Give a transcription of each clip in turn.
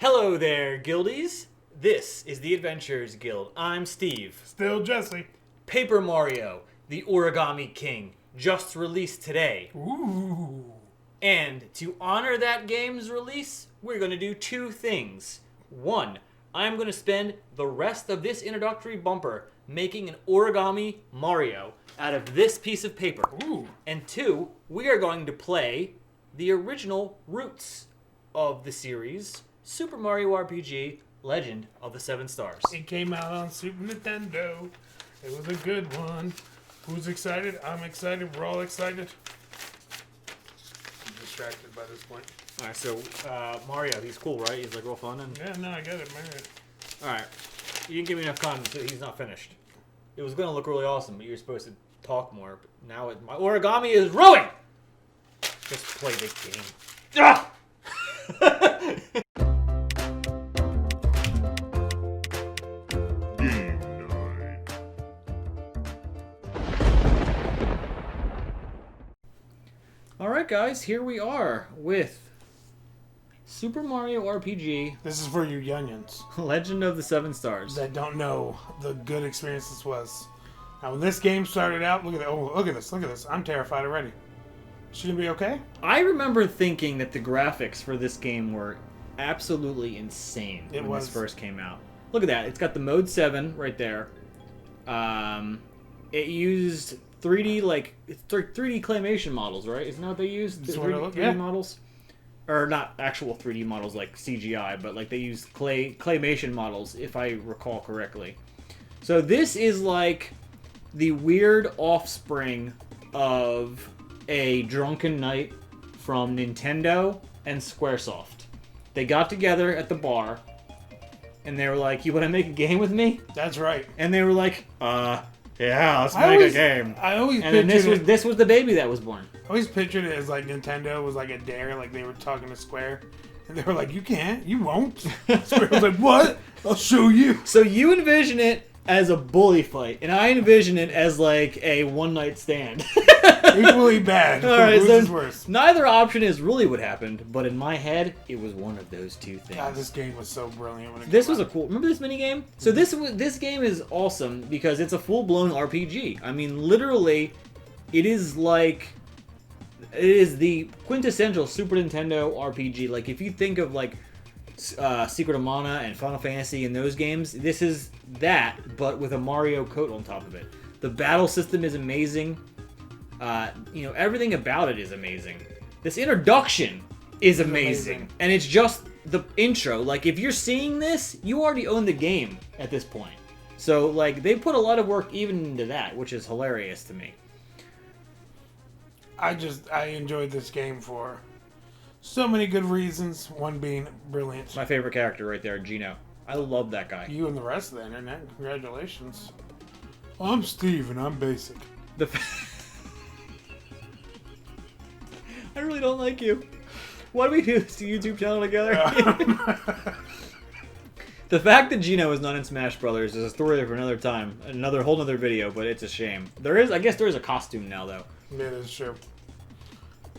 Hello there, Guildies. This is the Adventurers Guild. I'm Steve. Still Jesse. Paper Mario, the Origami King, just released today. Ooh. And to honor that game's release, we're going to do two things. One, I'm going to spend the rest of this introductory bumper making an origami Mario out of this piece of paper. Ooh. And two, we are going to play the original roots of the series, Super Mario RPG Legend of the Seven Stars. It came out on Super Nintendo. It was a good one. Who's excited? I'm excited. We're all excited. I'm distracted by this point. Alright, so Mario, he's cool, right? He's like real fun. And... Yeah, no, I get it, man. Alright, you didn't give me enough time, so he's not finished. It was going to look really awesome, but you're supposed to talk more. But now my origami is ruined! Just play the game. Ah! Alright guys, here we are with Super Mario RPG This is for you youngins Legend of the Seven Stars. that don't know the good experience this was. Now, when this game started out, look at that. Oh, look at this. Look at this. I'm terrified already. Is she gonna be okay? I remember thinking that the graphics for this game were absolutely insane when this first came out. Look at that. It's got the Mode 7 right there. It used 3D, like, it's 3D claymation models, right? Isn't that what they used? The 3D models? Or not actual 3D models like CGI, but like they used claymation models, if I recall correctly. So this is like the weird offspring of a drunken night from Nintendo and Squaresoft. They got together at the bar, and they were like, "You want to make a game with me?" That's right. And they were like, yeah, let's make a game." I always And then pictured this was the baby that was born. I always pictured it as like Nintendo was like a dare, like they were talking to Square, and they were like, "You can't, you won't." Square was like, "What? I'll show you." So you envision it as a bully fight, and I envision it as like a one-night stand. Equally bad. All right, Who's so is worse? neither option is really what happened, but in my head, it was one of those two things. God, this game was so brilliant when it This came was a out. cool. Remember this mini game? So this game is awesome because it's a full-blown RPG. I mean, literally, it is the quintessential Super Nintendo RPG. Like if you think of like Secret of Mana and Final Fantasy and those games, this is that, but with a Mario coat on top of it. The battle system is amazing. Everything about it is amazing. This introduction is amazing. And it's just the intro. Like, if you're seeing this, you already own the game at this point. So, like, they put a lot of work even into that, which is hilarious to me. I enjoyed this game for so many good reasons, one being brilliant. My favorite character right there, Gino. I love that guy. You and the rest of the internet, congratulations. I'm Steve and I'm basic. I really don't like you. Why do we do this YouTube channel together? The fact that Gino is not in Smash Brothers is a story for another time, whole other video, but it's a shame. I guess there is a costume now though. Yeah, that's true.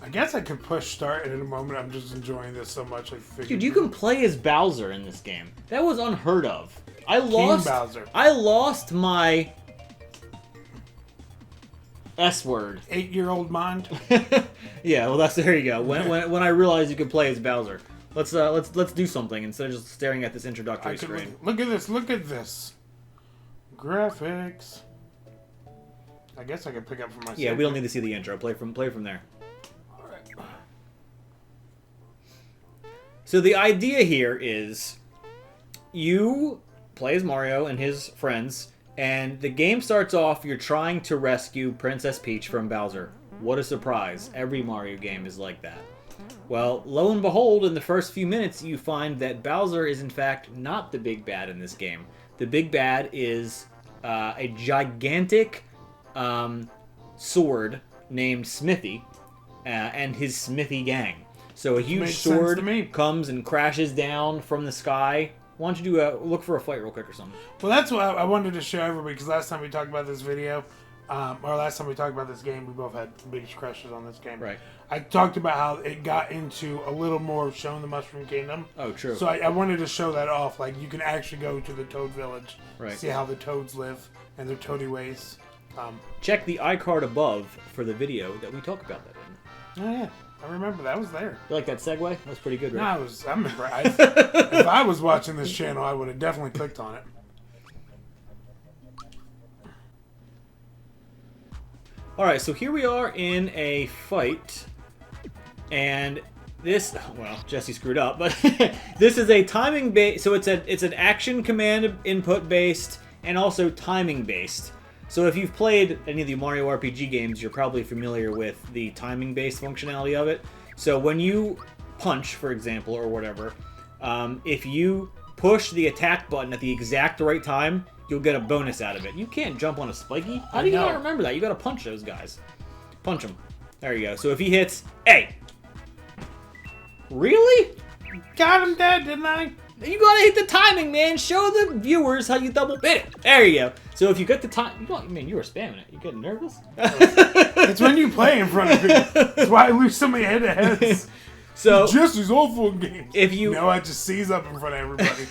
I guess I could push start, and in a moment I'm just enjoying this so much. Dude, you can play as Bowser in this game. That was unheard of. Bowser. I lost my S word. 8-year-old mind. Yeah, well, there you go. When I realized you could play as Bowser, let's do something instead of just staring at this introductory screen. Look at this. Look at this. Graphics. I guess I could pick up from my. Yeah, we don't need to see the intro. Play from there. All right. So the idea here is you play as Mario and his friends, and the game starts off, you're trying to rescue Princess Peach from Bowser. What a surprise. Every Mario game is like that. Well, lo and behold, in the first few minutes, you find that Bowser is in fact not the big bad in this game. The big bad is a gigantic sword named Smithy and his Smithy gang. So a huge sword comes and crashes down from the sky. Why don't you look for a fight real quick or something? Well, that's what I wanted to show everybody, because last time we talked about this video, or last time we talked about this game, we both had big crushes on this game. Right. I talked about how it got into a little more of showing the Mushroom Kingdom. Oh, true. So I wanted to show that off. Like, you can actually go to the Toad Village, right. see how the Toads live and their toady ways. Check the iCard above for the video that we talk about that in. Oh, yeah. I remember that was there. You like that segue? That was pretty good, right? No, I'm impressed. If I was watching this channel, I would have definitely clicked on it. Alright, so here we are in a fight. And this, well, Jesse screwed up, but this is a timing based, so it's an action command input based and also timing based. So if you've played any of the Mario RPG games, you're probably familiar with the timing based functionality of it. So when you punch, for example, or whatever, if you push the attack button at the exact right time, you'll get a bonus out of it. You can't jump on a spiky. How do you not remember that? You gotta punch those guys. Punch them. There you go. So if he hits A. Really? Got him dead, didn't I? You gotta hit the timing, man. Show the viewers how you double hit it. There you go. So if you get the time, you were spamming it. You getting nervous? It's when you play in front of me. That's why I lose so many head-to-heads. So Jesse's awful in games. If you I just seize up in front of everybody.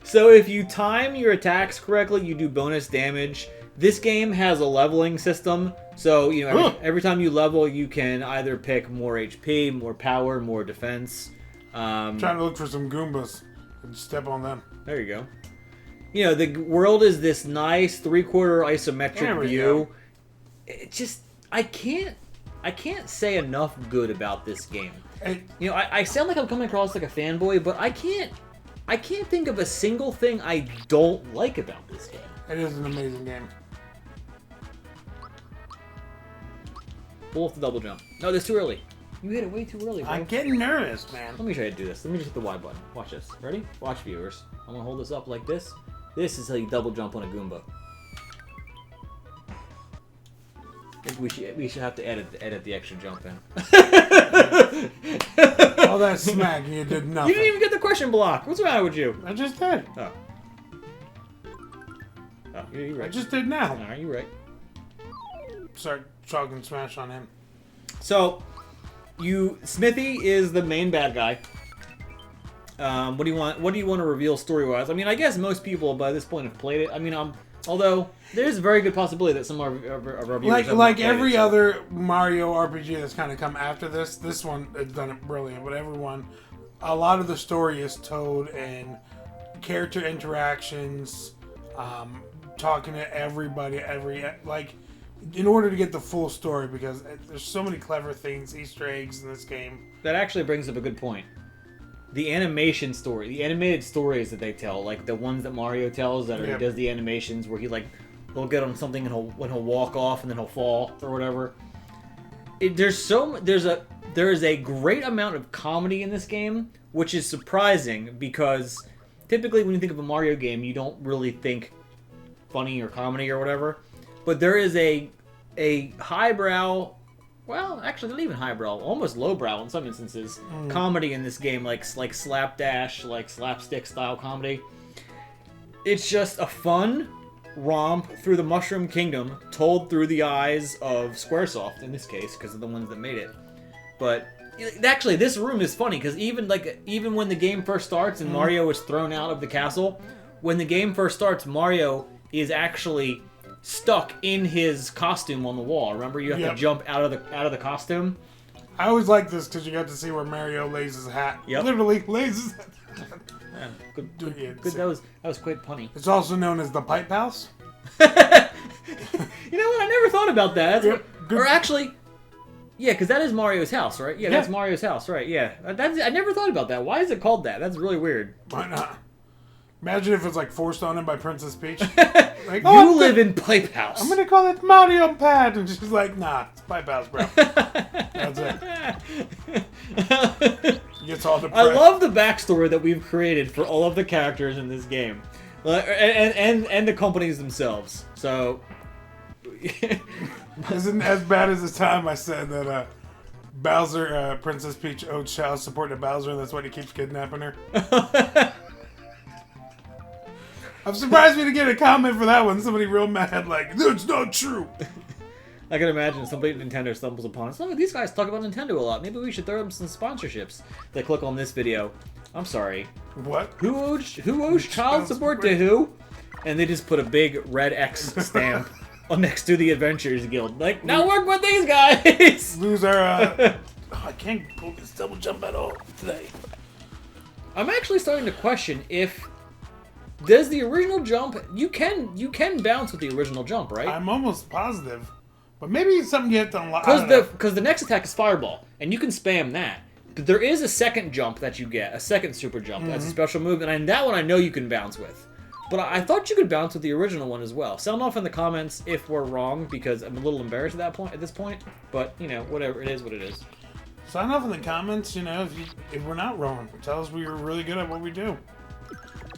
So if you time your attacks correctly, you do bonus damage. This game has a leveling system, so every time you level, you can either pick more HP, more power, more defense. I'm trying to look for some Goombas and step on them. There you go. The world is this nice 3/4 isometric view. It just I can't say enough good about this game. I sound like I'm coming across like a fanboy, but I can't think of a single thing I don't like about this game. It is an amazing game. Pull off the double jump. No, that's too early. You hit it way too early, bro. I'm getting nervous, man. Let me try to do this. Let me just hit the Y button. Watch this. Ready? Watch, viewers. I'm going to hold this up like this. This is how you double jump on a Goomba. I think we should have to edit the extra jump in. All that smack and you did nothing. You didn't even get the question block. What's the matter with you? I just did. Oh, you're right. I just did now. All right, you're right. Start chalk and smash on him. So, Smithy is the main bad guy. What do you want? What do you want to reveal story-wise? I mean, I guess most people by this point have played it. I mean, although there's a very good possibility that some of our viewers like every other Mario RPG that's kind of come after this. This one has done it brilliant, but everyone, a lot of the story is told in character interactions, talking to everybody, in order to get the full story, because there's so many clever things, Easter eggs in this game. That actually brings up a good point. The animation story, the animated stories that they tell, like the ones that Mario tells, that he does the animations where he'll get on something and he'll walk off and then he'll fall or whatever. There is a great amount of comedy in this game, which is surprising because typically when you think of a Mario game, you don't really think funny or comedy or whatever. But there is a highbrow, well, actually not even highbrow, almost lowbrow in some instances, comedy in this game, like slapdash, like slapstick style comedy. It's just a fun romp through the Mushroom Kingdom, told through the eyes of Squaresoft in this case, because they're the ones that made it. But actually, this room is funny because even when the game first starts and Mario is thrown out of the castle, when the game first starts, Mario is actually stuck in his costume on the wall. Remember, you have to jump out of the costume. I always like this because you got to see where Mario lays his hat. Yep. Literally lays his hat. Yeah, good. That was quite punny. It's also known as the Pipe House. You know what? I never thought about that. Or actually, yeah, because that is Mario's house, right? Yeah, that's Mario's house, right? Yeah, I never thought about that. Why is it called that? That's really weird. Why not? Imagine if it's like forced on him by Princess Peach. Like, you live in Pipe House. I'm gonna call it Mario Pad, and she's like, nah, it's Pipe House, bro. That's it. Gets all depressed. I love the backstory that we've created for all of the characters in this game, and the companies themselves. So, isn't as bad as the time I said that Bowser, Princess Peach owed child support to Bowser, and that's why he keeps kidnapping her. I'm surprised we didn't get a comment for that one. Somebody real mad, like, that's not true. I can imagine somebody at Nintendo stumbles upon us. Look, these guys talk about Nintendo a lot. Maybe we should throw them some sponsorships. They click on this video. I'm sorry. What? Who owes child support to who? And they just put a big red X stamp next to the Adventures Guild. Like, now work with these guys! Lose our, oh, I can't pull this double jump at all today. I'm actually starting to question if... Does the original jump... You can bounce with the original jump, right? I'm almost positive. But maybe it's something you have to unlock. Because the next attack is Fireball, and you can spam that. But there is a second jump that you get, a second super jump. That's a special move, and that one I know you can bounce with. But I thought you could bounce with the original one as well. Sound off in the comments if we're wrong, because I'm a little embarrassed at this point. But, you know, whatever. It is what it is. Sign off in the comments, you know, if we're not wrong. Tell us we were really good at what we do.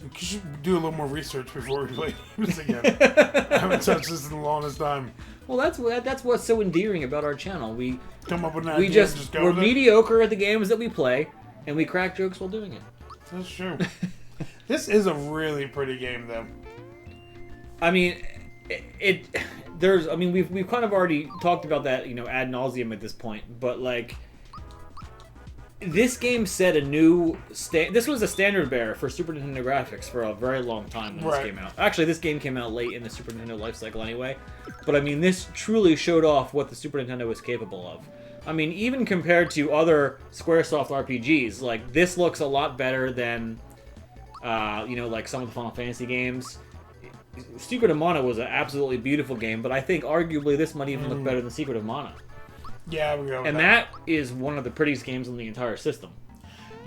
We should do a little more research before we play this again. I haven't touched this in the longest time. Well, that's what's so endearing about our channel. We come up with an idea, we're mediocre at the games that we play, and we crack jokes while doing it. That's true. This is a really pretty game, though. I mean, we've kind of already talked about that, you know, ad nauseum at this point, but like, this game set a new this was a standard bearer for Super Nintendo graphics for a very long time when this came out. Actually, this game came out late in the Super Nintendo life cycle anyway, but I mean, this truly showed off what the Super Nintendo was capable of. I mean, even compared to other Squaresoft RPGs, like, this looks a lot better than, you know, like some of the Final Fantasy games. Secret of Mana was an absolutely beautiful game, but I think arguably this might even look better than Secret of Mana. Yeah, we go. And that is one of the prettiest games on the entire system.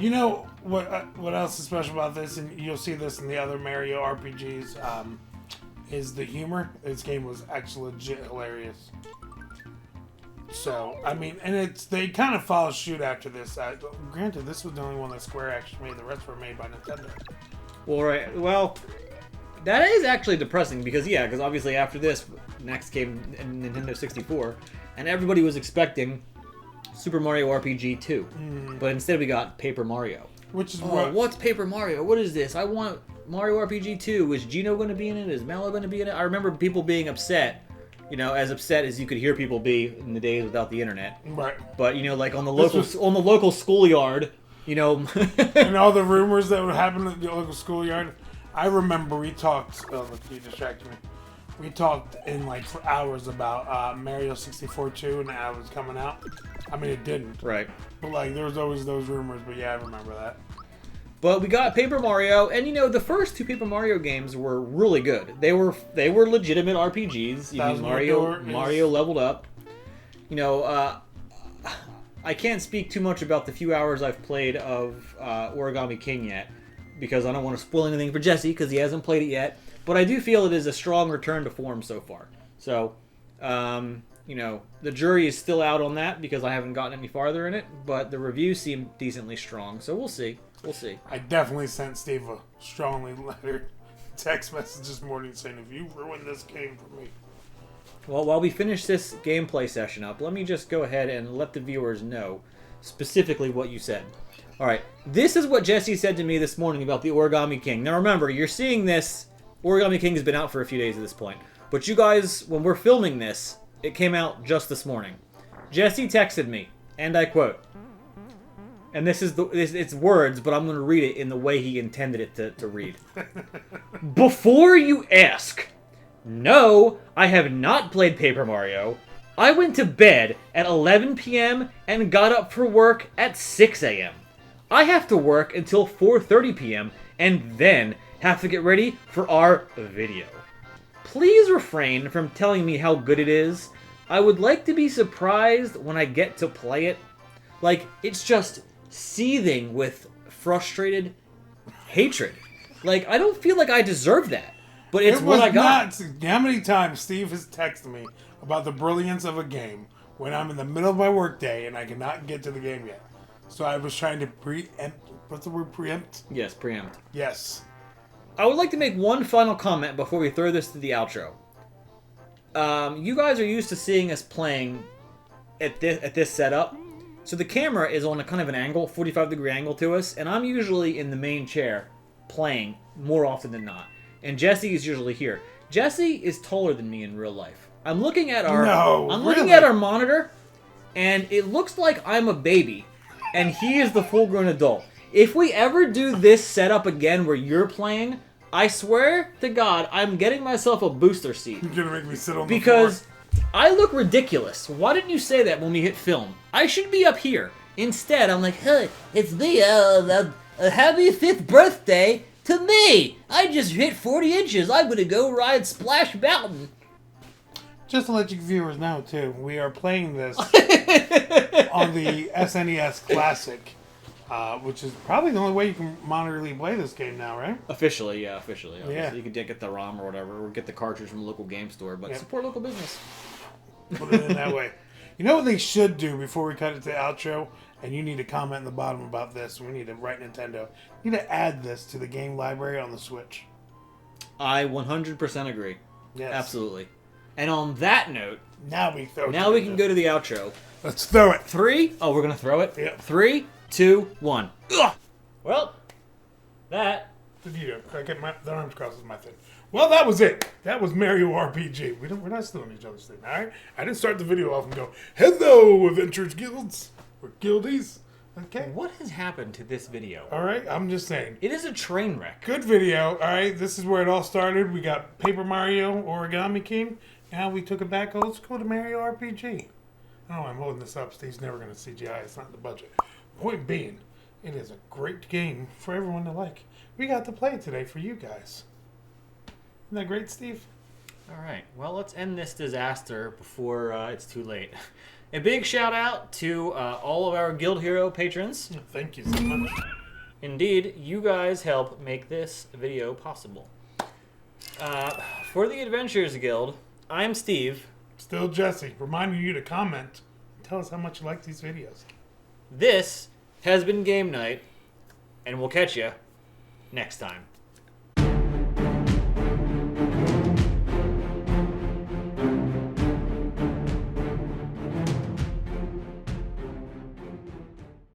You know what else is special about this, and you'll see this in the other Mario RPGs, is the humor. This game was actually legit hilarious. So, I mean, and they kind of follow suit after this. Granted, this was the only one that Square actually made. The rest were made by Nintendo. Well, right. Well, that is actually depressing because obviously after this, next came Nintendo 64, and everybody was expecting Super Mario RPG 2. But instead we got Paper Mario. Which is what's Paper Mario? What is this? I want Mario RPG 2. Is Gino going to be in it? Is Mallow going to be in it? I remember people being upset. You know, as upset as you could hear people be in the days without the internet. Right. But, you know, like on the local schoolyard, you know. And all the rumors that would happen at the local schoolyard. I remember we talked. Oh, look, you distracted me. We talked for hours about Mario 64 2 and how it was coming out. I mean, it didn't. Right. But there was always those rumors. But yeah, I remember that. But we got Paper Mario, and you know, the first two Paper Mario games were really good. They were legitimate RPGs. You mean Mario leveled up. You know, I can't speak too much about the few hours I've played of Origami King yet, because I don't want to spoil anything for Jesse, because he hasn't played it yet. But I do feel it is a strong return to form so far. So, you know, the jury is still out on that, because I haven't gotten any farther in it, but the reviews seem decently strong, so we'll see. We'll see. I definitely sent Steve a strongly lettered text message this morning saying, if you ruin this game for me. Well, while we finish this gameplay session up, let me just go ahead and let the viewers know specifically what you said. Alright, this is what Jesse said to me this morning about the Origami King. Now remember, you're seeing this, Origami King has been out for a few days at this point. But you guys, when we're filming this, it came out just this morning. Jesse texted me, and I quote, and this is it's words, but I'm going to read it in the way he intended it to read. Before you ask, no, I have not played Paper Mario. I went to bed at 11 p.m. and got up for work at 6 a.m. I have to work until 4:30 p.m. and then have to get ready for our video. Please refrain from telling me how good it is. I would like to be surprised when I get to play it. Like, it's just seething with frustrated hatred. Like, I don't feel like I deserve that, but it's what I got. How many times Steve has texted me about the brilliance of a game when I'm in the middle of my workday and I cannot get to the game yet. So I was trying to preempt. What's the word, preempt? Yes, preempt. Yes. I would like to make one final comment before we throw this to the outro. You guys are used to seeing us playing at this setup. So the camera is on a kind of an angle, 45-degree angle to us, and I'm usually in the main chair playing more often than not. and Jesse is usually here. Jesse is taller than me in real life. I'm looking at our monitor, and it looks like I'm a baby, and he is the full-grown adult. If we ever do this setup again where you're playing, I swear to God, I'm getting myself a booster seat. You're gonna make me sit on the floor. Because I look ridiculous. Why didn't you say that when we hit film? I should be up here. Instead, I'm like, hey, it's me, happy 5th birthday to me. I just hit 40 inches. I'm going to go ride Splash Mountain. Just to let you viewers know, too, we are playing this on the SNES Classic, which is probably the only way you can monetarily play this game now, right? Officially, yeah, officially. Yeah. You can get the ROM or whatever, or get the cartridge from a local game store, but support local business. Put it in that way. You know what they should do before we cut it to the outro? And you need to comment in the bottom about this. We need to write Nintendo. You need to add this to the game library on the Switch. I 100% agree. Yes. Absolutely. And on that note, now we can go to the outro. Let's throw it. 3. Oh, we're gonna throw it. Yep. 3, 2, 1. Ugh. Well, that. I get the arms crosses my thing. Well, that was it. That was Mario RPG. We're not stealing each other's thing, all right? I didn't start the video off and go, "Hello, Adventures Guilds or Guildies." Okay. What has happened to this video? All right, I'm just saying. It is a train wreck. Good video. All right, this is where it all started. We got Paper Mario, Origami King. Now we took it back. Oh, let's go to Mario RPG. Oh, I'm holding this up. Steve's never going to CGI. It's not in the budget. Point being, it is a great game for everyone to like. We got to play it today for you guys. Isn't that great, Steve? All right. Well, let's end this disaster before it's too late. A big shout out to all of our Guild Hero patrons. Thank you so much. Indeed, you guys help make this video possible. For the Adventures Guild, I'm Steve. Still Jesse, reminding you to comment. Tell us how much you like these videos. This has been Game Night, and we'll catch you next time.